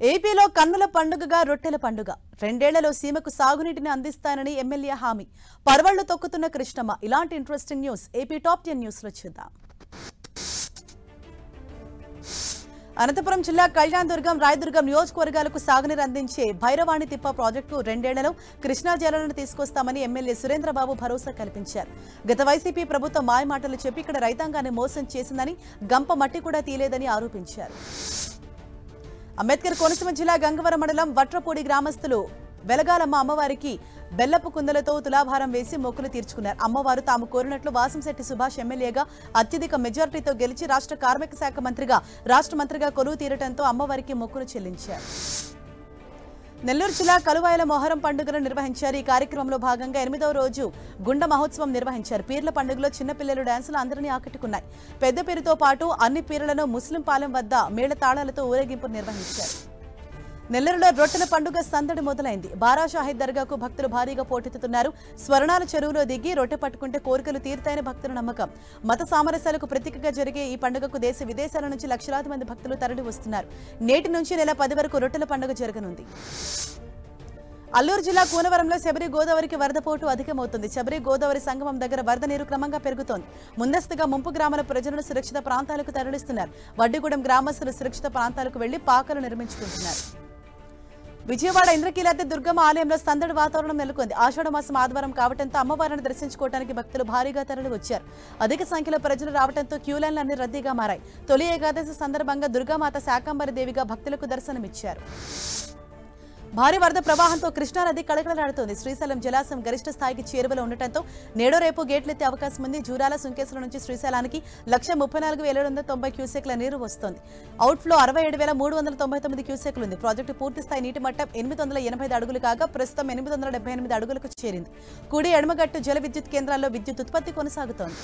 ఏపీలో కన్నుల పండుగగా రొట్టెల పండుగ. రెండేళ్లలో సీమకు సాగునీటిని అందిస్తానని ఎమ్మెల్యే హామీ. పరవళ్లు తొక్కుతున్న కృష్ణమ్మ. ఇలాంటి interesting news AP top 10 news లో చూద్దాం. అనంతపురం జిల్లా కళ్యాణదుర్గం, రాయదుర్గం నియోజకవర్గాలకు సాగునీరు అందించే భైరవాణి తిప్ప ప్రాజెక్టు రెండేళ్లలో కృష్ణా జలాలను తీసుకొస్తామని ఎమ్మెల్యే సురేంద్రబాబు భరోసా కల్పించారు. గత వైసీపీ ప్రభుత్వం మాయమాటలు చెప్పి ఇక్కడ రైతాంగాన్ని మోసం చేసిందని, గంప మట్టి కూడా తీలేదని ఆరోపించారు. అంబేద్కర్ కోనసీమ జిల్లా గంగవరం మండలం వట్రపూడి గ్రామస్తులు వెలగాలమ్మ అమ్మవారికి బెల్లపు కుందలతో తులాభారం వేసి మొక్కులు తీర్చుకున్నారు. అమ్మవారు తాము కోరినట్లు వాసంశెట్టి సుభాష్ ఎమ్మెల్యేగా అత్యధిక మెజారిటీతో గెలిచి రాష్ట్ర కార్మిక శాఖ మంత్రిగా, రాష్ట్ర మంత్రిగా కొలువు తీరటంతో అమ్మవారికి మొక్కులు చెల్లించారు. నెల్లూరు జిల్లా కలువాయల మొహరం పండుగను నిర్వహించారు. ఈ కార్యక్రమంలో భాగంగా 8వ రోజు గుండ మహోత్సవం నిర్వహించారు. పీర్ల పండుగలో చిన్నపిల్లలు డాన్సులు అందరినీ ఆకట్టుకున్నాయి. పెద్ద పీరుతో పాటు అన్ని పీర్లను ముస్లిం పాలెం వద్ద మేళ తాళాలతో ఊరేగింపు నిర్వహించారు. నెల్లూరులో రొట్టెల పండుగ సందడి మొదలైంది. బారా షాహిద్ దర్గాకు భక్తులు భారీగా పోటెత్తుతున్నారు. స్వర్ణాల చెరువులో దిగి రొట్టె పట్టుకుంటే కోరికలు తీరుతాయని భక్తుల నమ్మకం. మత సామరస్యాలకు ప్రతీకగా జరిగే ఈ పండుగకు దేశ విదేశాల నుంచి లక్షలాది మంది భక్తులు తరలి వస్తున్నారు. నేటి నుంచి నెల 10 వరకు రొట్టెల పండుగ జరగనుంది. అల్లూరు జిల్లా కూనవరంలో శబరి గోదావరికి వరద పోటు అధికమవుతుంది. శబరి గోదావరి సంగమం దగ్గర వరద నీరు క్రమంగా పెరుగుతోంది. ముందస్తుగా ముంపు గ్రామాల ప్రజలను సురక్షిత ప్రాంతాలకు తరలిస్తున్నారు. వడ్డిగూడెం గ్రామస్తులు సురక్షిత ప్రాంతాలకు వెళ్లి పాకలు నిర్మించుకుంటున్నారు. విజయవాడ ఇంద్రకీలాద్రి దుర్గమ్మ ఆలయంలో సందడి వాతావరణం నెలకొంది. ఆషాఢమాసం ఆదివారం కావడంతో అమ్మవారిని దర్శించుకోవడానికి భక్తులు భారీగా తరలి వచ్చారు. అధిక సంఖ్యలో ప్రజలు రావడంతో క్యూలైన్లు అన్ని రద్దీగా మారాయి. తొలి ఏకాదశి సందర్భంగా దుర్గామాత శాకంబరి దేవిగా భక్తులకు దర్శనమిచ్చారు. భారీ వరద ప్రవాహంతో కృష్ణానది కళకళలాడుతోంది. శ్రీశైలం జలాశయం గరిష్ట స్థాయికి చేరువలో ఉండటంతో నేడో రేపు గేట్లెత్తే అవకాశం ఉంది. జూరాల, సుంకేశ్వర నుంచి శ్రీశైలానికి 134,790 క్యూసెక్ల నీరు వస్తోంది. అవుట్ఫ్లో 67,399 క్యూసెక్లు ఉంది. ప్రాజెక్టు పూర్తి స్థాయి నీటి మట్టం 885 అడుగులు కాగా ప్రస్తుతం 878 అడుగులకు చేరింది. కుడి ఎడమగట్టు జల విద్యుత్ కేంద్రాల్లో విద్యుత్ ఉత్పత్తి కొనసాగుతోంది.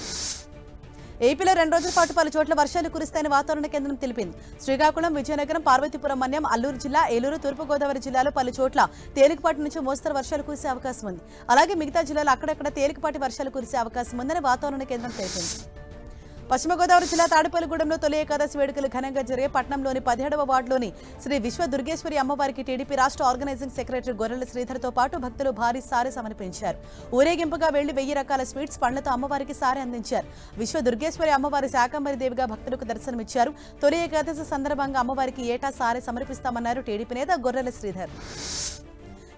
ఏపీలో 2 రోజుల పాటు పలు చోట్ల వర్షాలు కురుస్తాయని వాతావరణ కేంద్రం తెలిపింది. శ్రీకాకుళం, విజయనగరం, పార్వతీపురం, మన్యం, అల్లూరు జిల్లా, ఏలూరు, తూర్పుగోదావరి జిల్లాలో పలు చోట్ల తేలికపాటి నుంచి మోస్తరు వర్షాలు కురిసే అవకాశం ఉంది. అలాగే మిగతా జిల్లాలో అక్కడక్కడ తేలికపాటి వర్షాలు కురిసే అవకాశం ఉందని వాతావరణ కేంద్రం తెలిపింది. పశ్చిమ గోదావరి జిల్లా తాడేపల్లిగూడెంలో తొలి ఏకాదశి వేడుకలు ఘనంగా జరిగే. పట్టణంలోని 17వ వార్డులోని శ్రీ విశ్వ దుర్గేశ్వరి అమ్మవారికి టీడీపీ రాష్ట్ర ఆర్గనైజింగ్ సెక్రటరీ గొర్రెల శ్రీధర్తో పాటు భక్తులు భారీ సారె సమర్పించారు. ఊరేగింపుగా వెళ్లి 1000 రకాల స్వీట్స్, పండ్లతో అమ్మవారికి సారె అందించారు. విశ్వ దుర్గేశ్వరి అమ్మవారి శాకంబరి దేవిగా భక్తులకు దర్శనమిచ్చారు. తొలి ఏకాదశి సందర్భంగా అమ్మవారికి ఏటా సారె సమర్పిస్తామన్నారు టీడీపీ నేత గొర్రెల శ్రీధర్.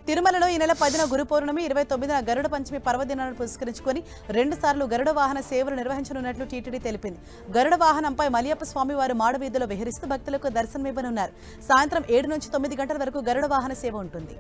తిరుమలలో ఈ నెల 10న గురు పౌర్ణమి, 29న గరుడ పంచమి పర్వదినాలను పురస్కరించుకుని 2 సార్లు గరుడ వాహన సేవలు నిర్వహించనున్నట్లు టీటీడీ తెలిపింది. గరుడ వాహనంపై మలయప్ప స్వామివారు మాడవీధిలో విహరిస్తూ భక్తులకు దర్శనమివ్వనున్నారు. సాయంత్రం 7 నుంచి 9 గంటల వరకు గరుడ వాహన సేవ ఉంటుంది.